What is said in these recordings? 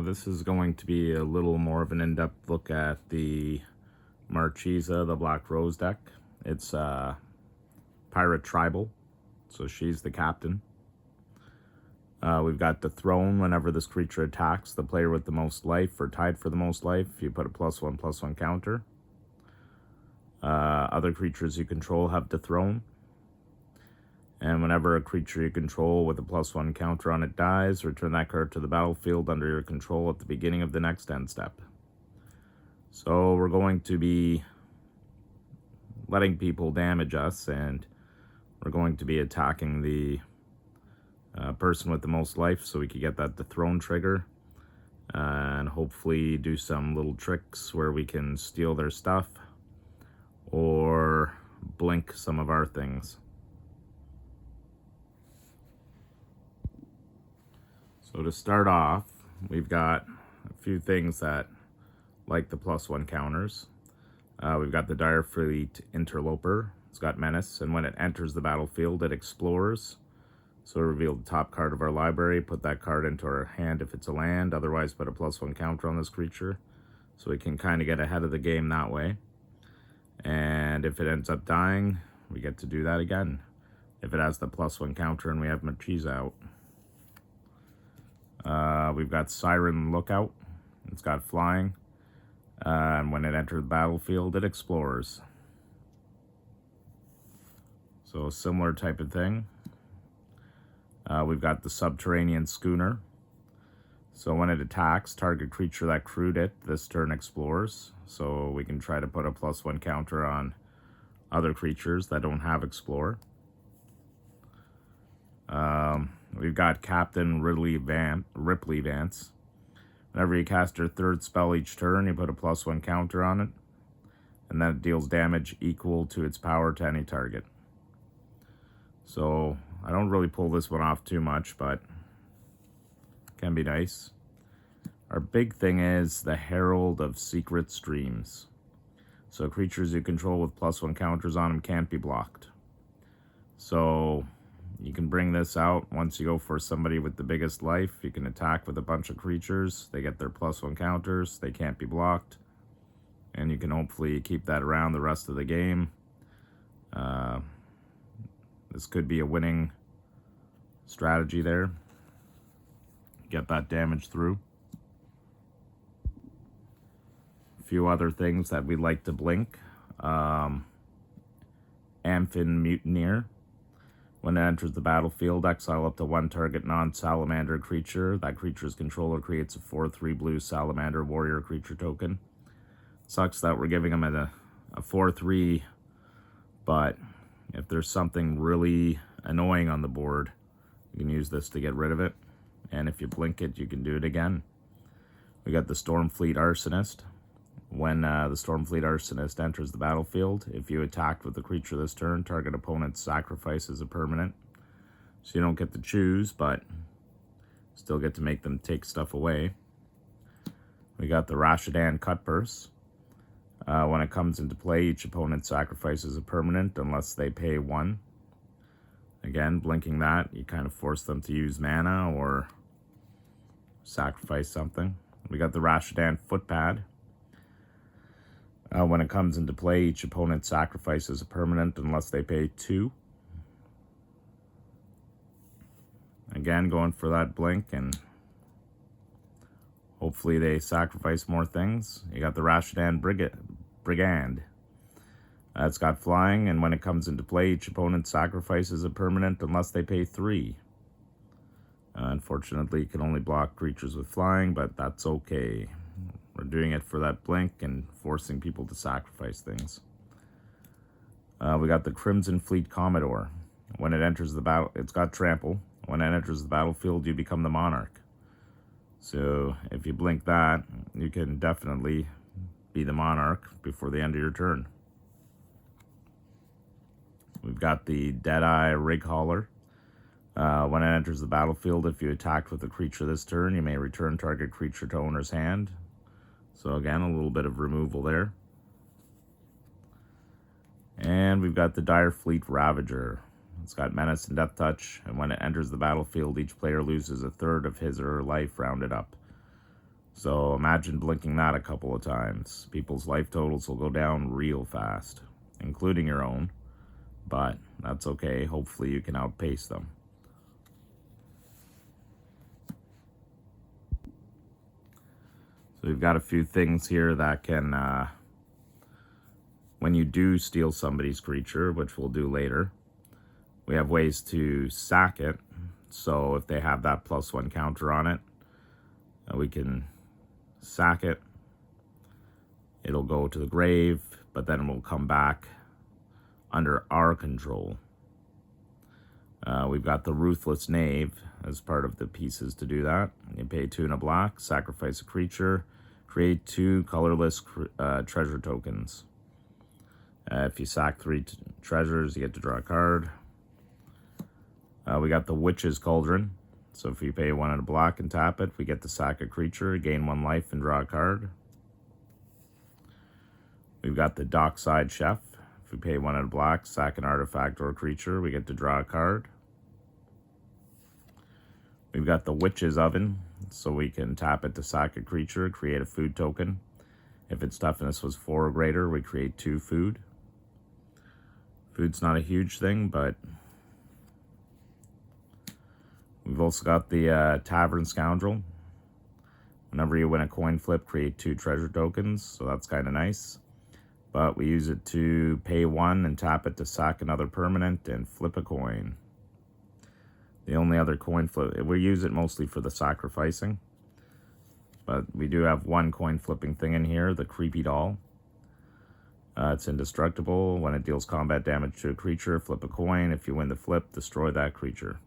This is going to be a little more of an in-depth look at the Marchesa, the Black Rose deck. It's Pirate Tribal, so she's the captain. We've got the throne. Whenever this creature attacks the player with the most life or tied for the most life, you put a +1/+1 counter. Other creatures you control have the throne. And whenever a creature you control with a +1 counter on it dies, return that card to the battlefield under your control at the beginning of the next end step. So we're going to be letting people damage us, and we're going to be attacking the person with the most life so we can get that dethrone trigger and hopefully do some little tricks where we can steal their stuff or blink some of our things. So to start off, we've got a few things that like the +1 counters. We've got the Direfleet Interloper. It's got Menace, and when it enters the battlefield, it explores. So reveal the top card of our library, put that card into our hand if it's a land, otherwise put a +1 counter on this creature. So we can kind of get ahead of the game that way. And if it ends up dying, we get to do that again. If it has the +1 counter and we have Marchesa out. We've got Siren Lookout. It's got flying. And when it enters the battlefield, it explores. So a similar type of thing. We've got the Subterranean Schooner. So when it attacks, target creature that crewed it this turn explores. So we can try to put a +1 counter on other creatures that don't have explore. We've got Captain Ripley Vance. Whenever you cast your third spell each turn, you put a +1 counter on it, and then it deals damage equal to its power to any target. So I don't really pull this one off too much, but it can be nice. Our big thing is the Herald of Secret Streams. So creatures you control with +1 counters on them can't be blocked. So you can bring this out once you go for somebody with the biggest life. You can attack with a bunch of creatures. They get their +1 counters. They can't be blocked. And you can hopefully keep that around the rest of the game. This could be a winning strategy there. Get that damage through. A few other things that we like to blink. Amphin Mutineer. When it enters the battlefield, exile up to one target non-salamander creature. That creature's controller creates a 4/3 blue salamander warrior creature token. Sucks that we're giving them a 4/3, but if there's something really annoying on the board, you can use this to get rid of it. And if you blink it, you can do it again. We got the Stormfleet Arsonist. When the Stormfleet Arsonist enters the battlefield, if you attacked with a creature this turn, target opponent sacrifices a permanent. So you don't get to choose, but still get to make them take stuff away. We got the Rashadan Cutpurse. When it comes into play, each opponent sacrifices a permanent unless they pay 1. Again, blinking that, you kind of force them to use mana or sacrifice something. We got the Rashadan Footpad. When it comes into play, each opponent sacrifices a permanent unless they pay 2. Again, going for that blink, and hopefully they sacrifice more things. You got the Rashadan Brigand. It's got flying, and when it comes into play, each opponent sacrifices a permanent unless they pay 3. Unfortunately, you can only block creatures with flying, but that's okay. We're doing it for that blink and forcing people to sacrifice things. We got the Crimson Fleet Commodore. When it enters the battle, it's got trample. When it enters the battlefield, you become the monarch. So if you blink that, you can definitely be the monarch before the end of your turn. We've got the Deadeye Rig Hauler. When it enters the battlefield, if you attacked with a creature this turn, you may return target creature to owner's hand. So again, a little bit of removal there. And we've got the Direfleet Ravager. It's got Menace and Death Touch, and when it enters the battlefield, each player loses a third of his or her life rounded up. So imagine blinking that a couple of times. People's life totals will go down real fast, including your own. But that's okay. Hopefully you can outpace them. So we've got a few things here that can, when you do steal somebody's creature, which we'll do later, we have ways to sack it. So if they have that +1 counter on it, we can sack it. It'll go to the grave, but then it will come back under our control. We've got the Ruthless Knave as part of the pieces to do that. You pay 2 and a black, sacrifice a creature, create 2 colorless treasure tokens. If you sack 3 treasures, you get to draw a card. We got the Witch's Cauldron. So if you pay 1 and a black and tap it, we get to sack a creature, gain 1 life, and draw a card. We've got the Dockside Chef. If we pay 1 and a black, sack an artifact or a creature, we get to draw a card. We've got the Witch's Oven. So we can tap it to sack a creature, create a food token. If its toughness was 4 or greater, we create 2 food. Food's not a huge thing, but we've also got the Tavern Scoundrel. Whenever you win a coin flip, create 2 treasure tokens, so that's kind of nice. But we use it to pay 1 and tap it to sack another permanent and flip a coin. The only other coin flip, we use it mostly for the sacrificing. But we do have 1 coin flipping thing in here, the Creepy Doll. It's indestructible. When it deals combat damage to a creature, flip a coin. If you win the flip, destroy that creature.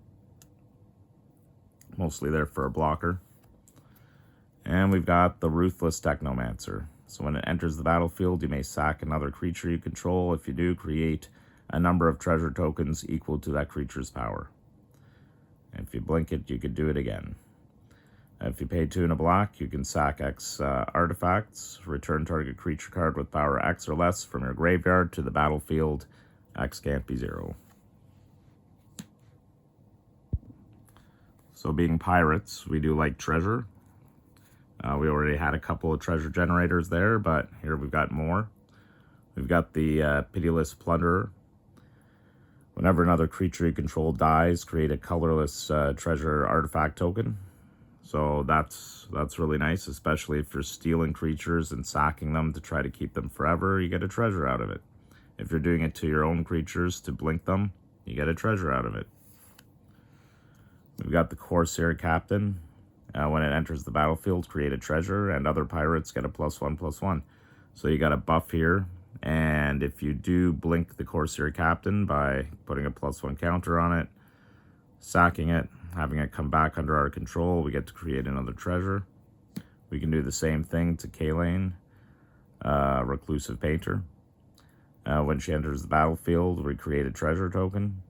Mostly there for a blocker. And we've got the Ruthless Technomancer. So when it enters the battlefield, you may sack another creature you control. If you do, create a number of treasure tokens equal to that creature's power. And if you blink it, you could do it again. If you pay 2 and a black, you can sack X artifacts, return target creature card with power X or less from your graveyard to the battlefield. X can't be 0. So being pirates, we do like treasure. We already had a couple of treasure generators there, but here we've got more. We've got the Pitiless Plunderer. Whenever another creature you control dies, create a colorless treasure artifact token. So that's really nice, especially if you're stealing creatures and sacking them to try to keep them forever, you get a treasure out of it. If you're doing it to your own creatures to blink them, you get a treasure out of it. We've got the Corsair Captain. When it enters the battlefield, create a treasure, and other pirates get a +1/+1. So you got a buff here, and if you do blink the Corsair Captain by putting a +1 counter on it, sacking it, having it come back under our control, we get to create another treasure. We can do the same thing to Kaylane, Reclusive Painter. When she enters the battlefield, we create a treasure token.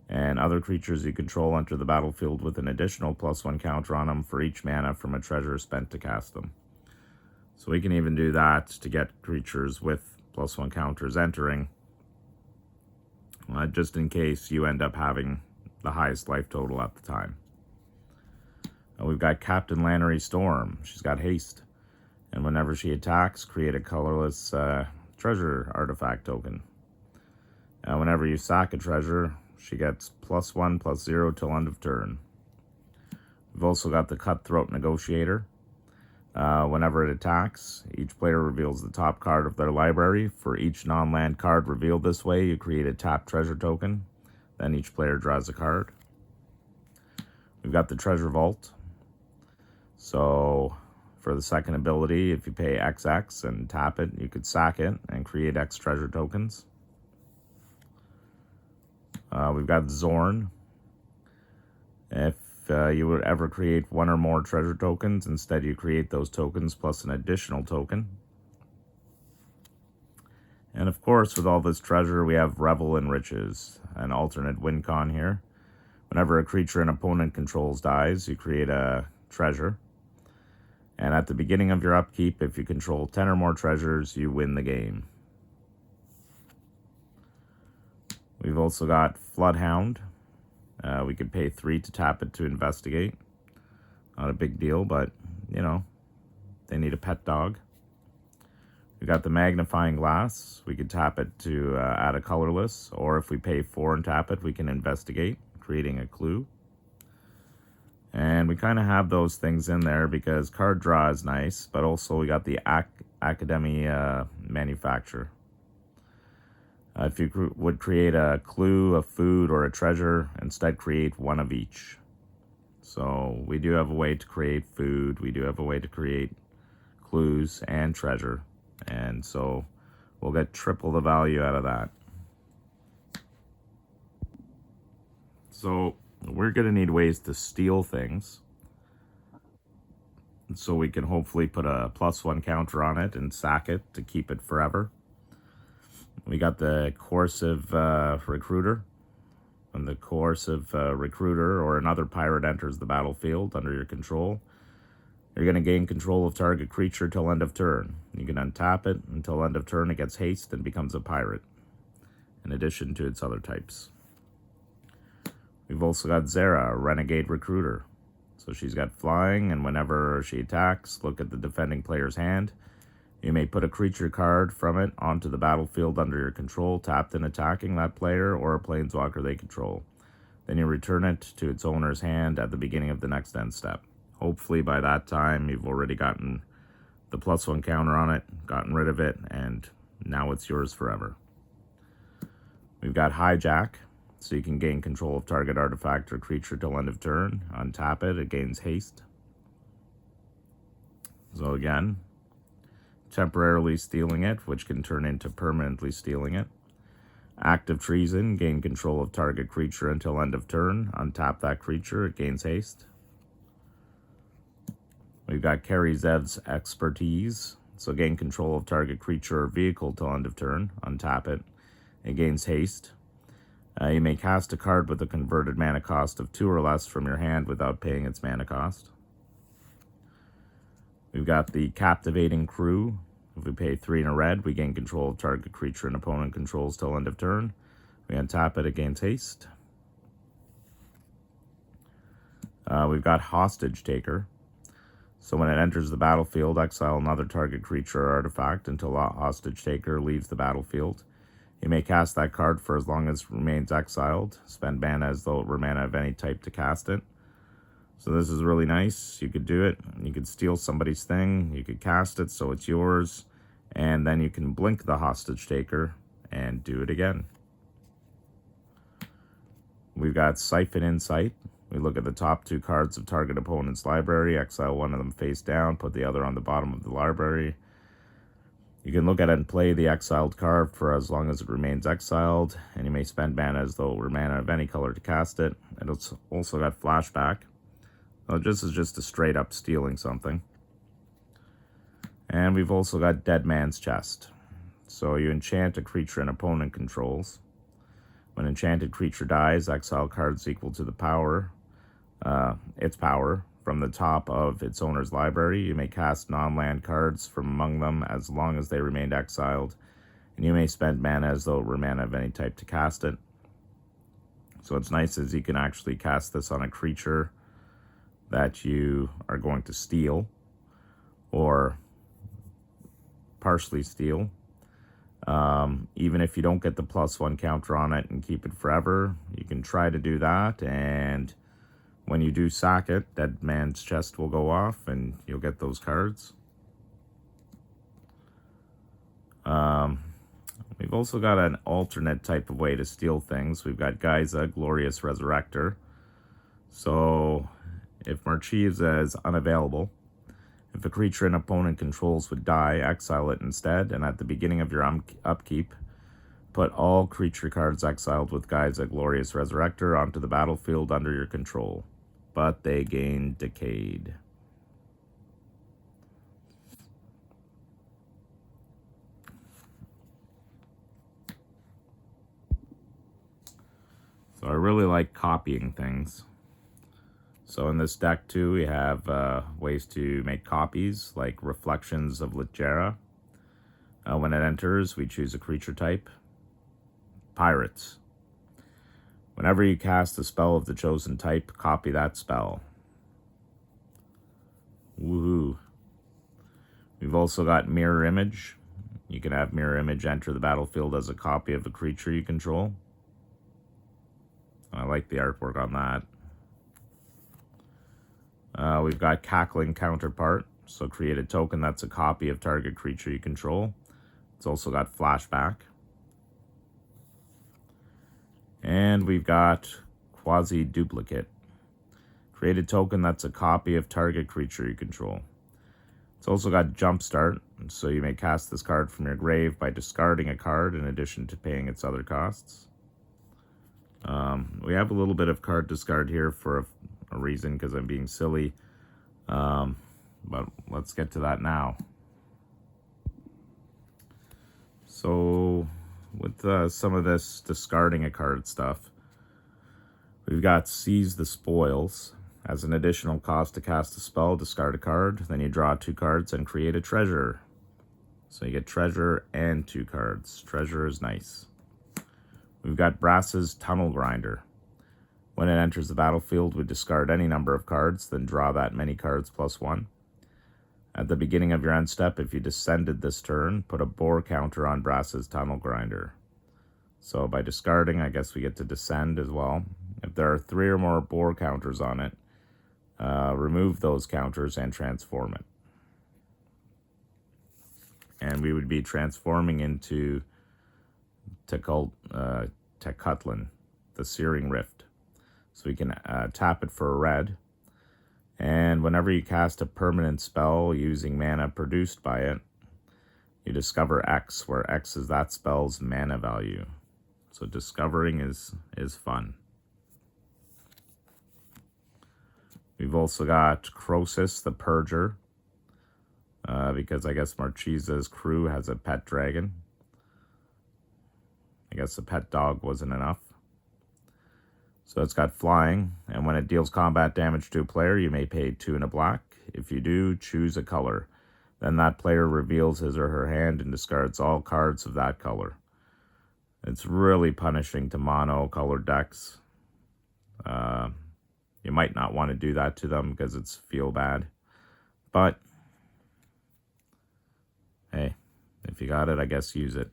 And other creatures you control enter the battlefield with an additional +1 counter on them for each mana from a treasure spent to cast them. So we can even do that to get creatures with +1 counters entering, just in case you end up having the highest life total at the time. We've got Captain Lannery Storm. She's got haste. And whenever she attacks, create a colorless treasure artifact token. Whenever you sack a treasure, she gets +1/+0 till end of turn. We've also got the Cutthroat Negotiator. Whenever it attacks, each player reveals the top card of their library. For each non-land card revealed this way, you create a tapped treasure token. Then each player draws a card. We've got the Treasure Vault. So for the second ability, if you pay XX and tap it, you could sack it and create X treasure tokens. We've got Zorn. If you would ever create 1 or more treasure tokens, instead you create those tokens plus an additional token. And of course, with all this treasure, we have Revel in Riches, an alternate win con here. Whenever a creature an opponent controls dies, you create a treasure. And at the beginning of your upkeep, if you control 10 or more treasures, you win the game. We've also got Floodhound. We could pay 3 to tap it to investigate. Not a big deal, but, you know, They need a pet dog. We got the magnifying glass. We could tap it to add a colorless, or if we pay 4 and tap it, we can investigate, creating a clue. And we kind of have those things in there because card draw is nice, but also we got the Academy manufacture. If you would create a clue, a food, or a treasure, instead create one of each. So we do have a way to create food, we do have a way to create clues and treasure, and so we'll get triple the value out of that. So we're going to need ways to steal things, so we can hopefully put a +1 counter on it and sack it to keep it forever. We got the coercive recruiter. When the coercive recruiter or another pirate enters the battlefield under your control, you're going to gain control of target creature till end of turn. You can untap it until end of turn. It gets haste and becomes a pirate, in addition to its other types. We've also got Zera, a renegade recruiter. So she's got flying, and whenever she attacks, look at the defending player's hand. You may put a creature card from it onto the battlefield under your control, tapped and attacking that player or a planeswalker they control. Then you return it to its owner's hand at the beginning of the next end step. Hopefully by that time you've already gotten the +1 counter on it, gotten rid of it, and now it's yours forever. We've got Hijack, so you can gain control of target artifact or creature till end of turn. Untap it, it gains haste. So again, temporarily stealing it, which can turn into permanently stealing it. Active Treason, gain control of target creature until end of turn. Untap that creature, it gains haste. We've got Kari Zev's Expertise, so gain control of target creature or vehicle till end of turn. Untap it, it gains haste. You may cast a card with a converted mana cost of 2 or less from your hand without paying its mana cost. We've got the Captivating Crew. If we pay 3 and a red, we gain control of target creature and opponent controls till end of turn. We untap it, it gains haste. We've got Hostage Taker. So when it enters the battlefield, exile another target creature or artifact until a Hostage Taker leaves the battlefield. You may cast that card for as long as it remains exiled. Spend mana as though it were mana of any type to cast it. So this is really nice. You could do it. You could steal somebody's thing. You could cast it so it's yours. And then you can blink the Hostage Taker and do it again. We've got Siphon Insight. We look at the top 2 cards of target opponent's library. Exile one of them face down. Put the other on the bottom of the library. You can look at it and play the exiled card for as long as it remains exiled. And you may spend mana as though it were mana of any color to cast it. And it's also got Flashback. Well, this is just a straight up stealing something. And we've also got Dead Man's Chest. So you enchant a creature an opponent controls. When enchanted creature dies, exile cards equal to the power, its power, from the top of its owner's library. You may cast non-land cards from among them as long as they remained exiled. And you may spend mana as though it were mana of any type to cast it. So what's nice is you can actually cast this on a creature that you are going to steal or partially steal. Even if you don't get the +1 counter on it and keep it forever, you can try to do that, and when you do sack it, Dead Man's Chest will go off and you'll get those cards. We've also got an alternate type of way to steal things. We've got Geysa, Glorious Resurrector. So if Marchesa is unavailable, if a creature an opponent controls would die, exile it instead, and at the beginning of your upkeep, put all creature cards exiled with Geysa, Glorious Resurrector onto the battlefield under your control, but they gain Decayed. So I really like copying things. So in this deck too, we have ways to make copies, like Reflections of Lichera. When it enters, we choose a creature type. Pirates. Whenever you cast a spell of the chosen type, copy that spell. Woohoo. also got Mirror Image. You can have Mirror Image enter the battlefield as a copy of a creature you control. I like the artwork on that. We've got Cackling Counterpart. So create a token that's a copy of target creature you control. It's also got Flashback. And we've got Quasi-Duplicate. Create a token that's a copy of target creature you control. It's also got Jumpstart, so you may cast this card from your grave by discarding a card in addition to paying its other costs. We have a little bit of card discard here for a reason, because I'm being silly. But let's get to that now. So, with some of this discarding a card stuff, we've got Seize the Spoils. As an additional cost to cast a spell, discard a card, then you draw 2 cards and create a treasure. So you get treasure and 2 cards. Treasure is nice. We've got Brass's Tunnel Grinder. When it enters the battlefield, we discard any number of cards, then draw that many cards plus 1. At the beginning of your end step, if you descended this turn, put a boar counter on Brass's Tunnel Grinder. So by discarding, I guess we get to descend as well. If there are 3 or more boar counters on it, remove those counters and transform it. And we would be transforming into Tekutlin, the Searing Rift. So we can tap it for a red. And whenever you cast a permanent spell using mana produced by it, you discover X, where X is that spell's mana value. So discovering is fun. We've also got Croesus the Purger, because I guess Marchesa's crew has a pet dragon. I guess a pet dog wasn't enough. So it's got flying, and when it deals combat damage to a player, you may pay 2 and a black. If you do, choose a color. Then that player reveals his or her hand and discards all cards of that color. It's really punishing to mono-colored decks. You might not want to do that to them because it's feel bad. But, hey, if you got it, I guess use it.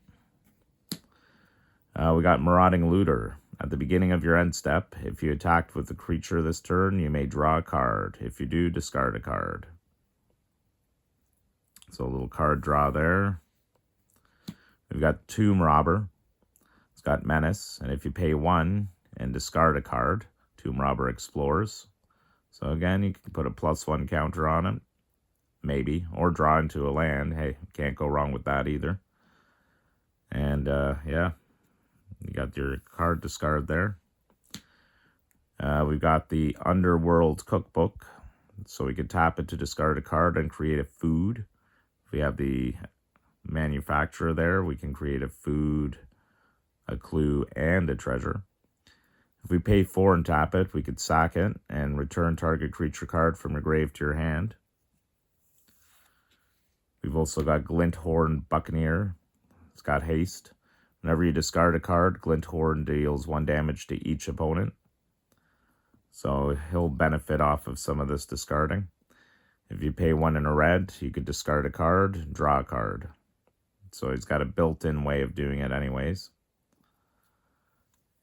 We got Marauding Looter. At the beginning of your end step, if you attacked with a creature this turn, you may draw a card. If you do, discard a card. So a little card draw there. We've got Tomb Robber. It's got Menace, and if you pay 1 and discard a card, Tomb Robber explores. So again, you can put a +1 counter on it, maybe, or draw into a land. Hey, can't go wrong with that either. And yeah, you got your card discard there. We've got the Underworld Cookbook, so we can tap it to discard a card and create a food. If we have the manufacturer there, we can create a food, a clue, and a treasure. If we pay 4 and tap it, we could sack it and return target creature card from your grave to your hand. We've also got Glinthorn Buccaneer. It's got haste. Whenever you discard a card, Glinthorn deals 1 damage to each opponent. So he'll benefit off of some of this discarding. If you pay 1 in a red, you could discard a card, draw a card. So he's got a built-in way of doing it anyways.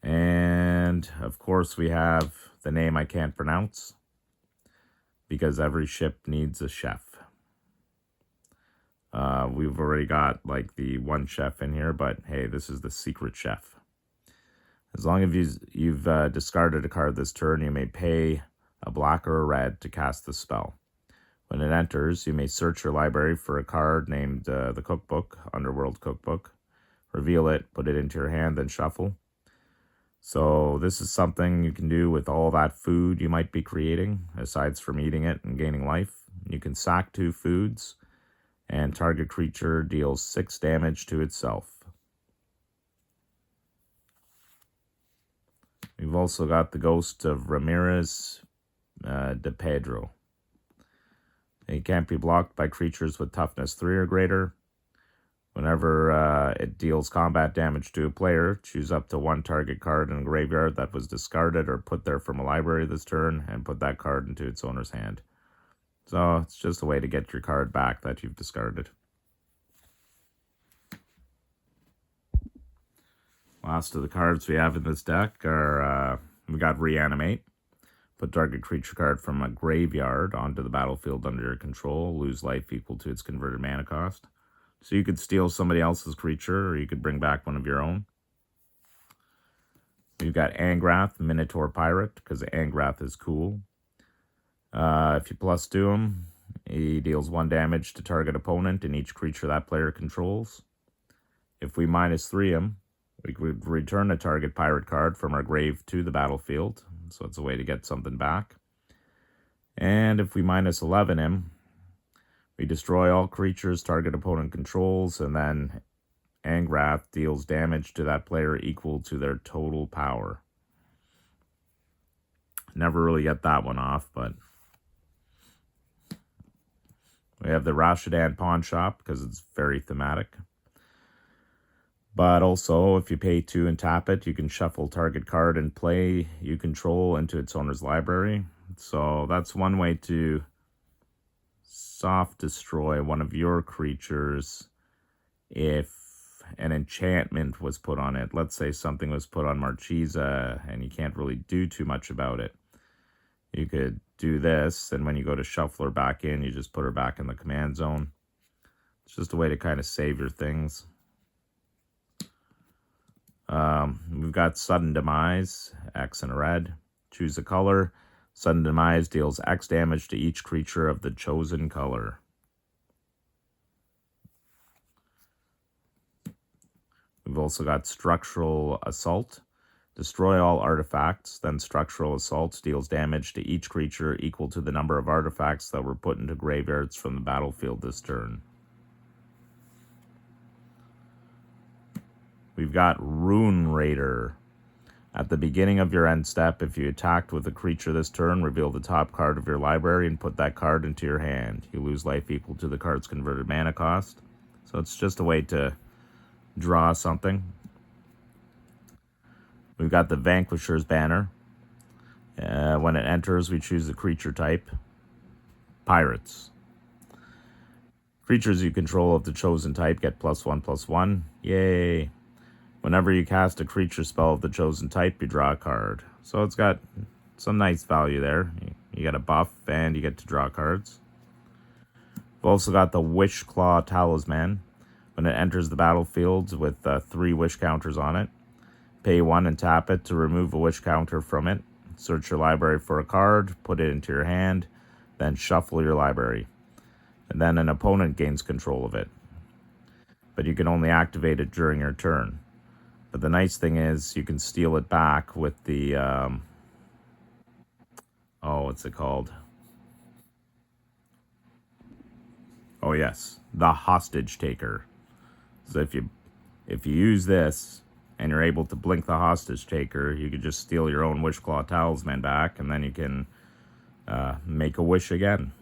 And, of course, we have the name I can't pronounce, because every ship needs a chef. We've already got, like, the 1 chef in here, but, hey, this is the secret chef. As long as you've discarded a card this turn, you may pay a black or a red to cast the spell. When it enters, you may search your library for a card named the Cookbook, Underworld Cookbook. Reveal it, put it into your hand, then shuffle. So this is something you can do with all that food you might be creating, aside from eating it and gaining life. You can sack 2 foods, and target creature deals 6 damage to itself. We've also got the Ghost of Ramirez de Pedro. It can't be blocked by creatures with toughness 3 or greater. Whenever it deals combat damage to a player, choose up to 1 target card in a graveyard that was discarded or put there from a library this turn, and put that card into its owner's hand. So it's just a way to get your card back that you've discarded. Last of the cards we have in this deck are, we got Reanimate. Put target creature card from a graveyard onto the battlefield under your control. Lose life equal to its converted mana cost. So you could steal somebody else's creature, or you could bring back one of your own. We've got Angrath, Minotaur Pirate, because Angrath is cool. If you +2 him, he deals 1 damage to target opponent and each creature that player controls. If we -3 him, we could return a target pirate card from our grave to the battlefield, so it's a way to get something back. And if we -11 him, we destroy all creatures target opponent controls, and then Angrath deals damage to that player equal to their total power. Never really get that one off, but we have the Rashidan Pawn Shop because it's very thematic. But also, if you pay 2 and tap it, you can shuffle target card and play you control into its owner's library. So that's one way to soft destroy one of your creatures if an enchantment was put on it. Let's say something was put on Marchesa and you can't really do too much about it. You could do this, and when you go to shuffle her back in, you just put her back in the command zone. It's just a way to kind of save your things. We've got Sudden Demise, X and a red. Choose a color. Sudden Demise deals X damage to each creature of the chosen color. We've also got Structural Assault. Destroy all artifacts, then Structural Assault deals damage to each creature equal to the number of artifacts that were put into graveyards from the battlefield this turn. We've got Rune Raider. At the beginning of your end step, if you attacked with a creature this turn, reveal the top card of your library and put that card into your hand. You lose life equal to the card's converted mana cost. So it's just a way to draw something. We've got the Vanquisher's Banner. When it enters, we choose the creature type. Pirates. Creatures you control of the chosen type get +1/+1. Yay! Whenever you cast a creature spell of the chosen type, you draw a card. So it's got some nice value there. You get a buff, and you get to draw cards. We've also got the Wishclaw Talisman. When it enters the battlefield with 3 wish counters on it, pay 1 and tap it to remove a wish counter from it. Search your library for a card, put it into your hand, then shuffle your library. And then an opponent gains control of it. But you can only activate it during your turn. But the nice thing is you can steal it back with the, what's it called? Oh yes, the Hostage Taker. So if you use this and you're able to blink the Hostage Taker, you could just steal your own Wishclaw Talisman back, and then you can make a wish again.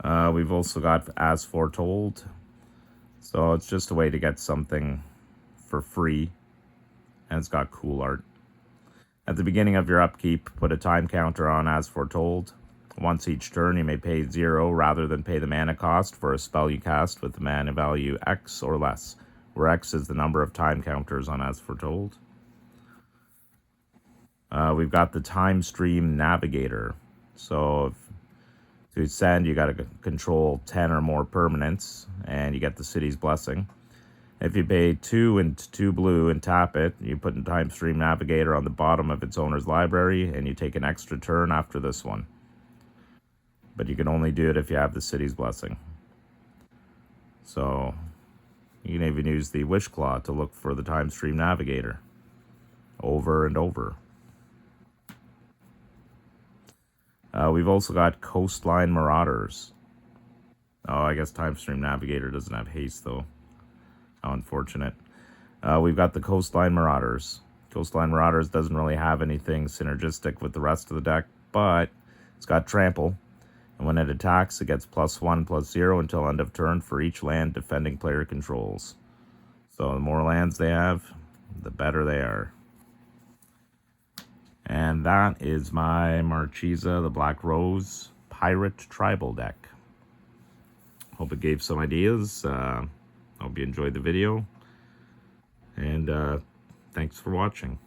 We've also got As Foretold. So it's just a way to get something for free, and it's got cool art. At the beginning of your upkeep, put a time counter on As Foretold. Once each turn, you may pay 0 rather than pay the mana cost for a spell you cast with the mana value X or less, where X is the number of time counters on As Foretold. We've got the Time Stream Navigator. So to send, you got to control 10 or more permanents, and you get the City's Blessing. If you pay 2 and 2 blue and tap it, you put a Time Stream Navigator on the bottom of its owner's library, and you take an extra turn after this one. But you can only do it if you have the City's Blessing. So you can even use the Wishclaw to look for the Time Stream Navigator over and over. We've also got Coastline Marauders. Oh, I guess Time Stream Navigator doesn't have haste, though. How unfortunate. We've got the Coastline Marauders. Coastline Marauders doesn't really have anything synergistic with the rest of the deck, but it's got Trample. And when it attacks, it gets +1/+0 until end of turn for each land defending player controls. So the more lands they have, the better they are. And that is my Marchesa, the Black Rose Pirate Tribal deck. Hope it gave some ideas. Hope you enjoyed the video. And thanks for watching.